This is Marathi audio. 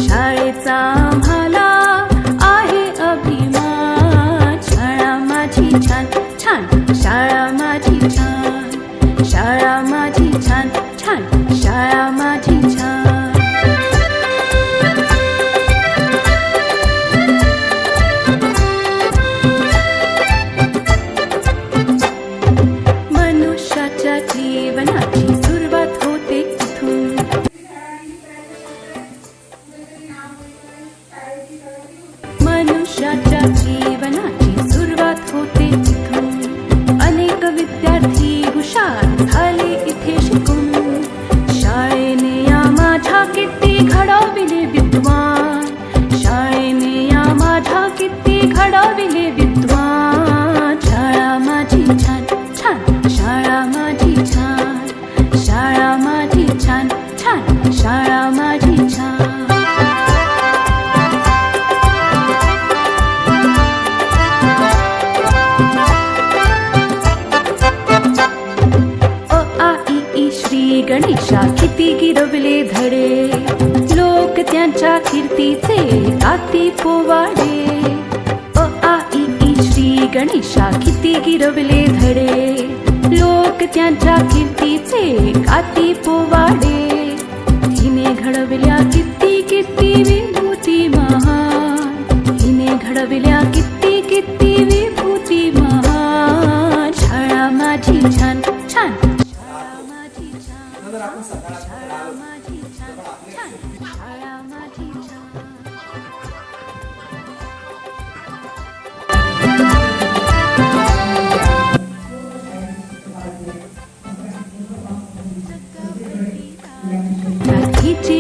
शाळेचा आम्हाला आहे अभिमान. शाळा माझी छान छान, शाळा माझी छान, शाळा माझी छान छान, शाळा माझी छान. मनुष्याच्या जीवनाची सुरुवात होते इथून. मनुष्याच्या जीवनाची सुरुवात होते इथून. अनेक विद्यार्थी हुशार झाले इथे शिकून. शाळेने या माझ्या किती घडविले विद्वान. शाळेने या माझ्या किती घडविले विद्वान. शाळा माझी छान छान, शाळा माझी छान, शाळा माझी छान छान, शाळा माझी छान. श्री गणेशा किती गिरवले धडे. लोक त्यांच्या कीर्तीचे गाती पोवाडे. अ आ इ श्री गणेशा किती गिरवले धडे. लोक त्यांच्या कीर्तीचे गाती पोवाडे. हिने घडविल्या किती किती विभूती महान. हिने घडविल्या किती किती विभूती महान. शाळा माझी छान छान, नंतर आपण सकाळी शाळा माझी छान छान, शाळा माझी छान. रात्रीची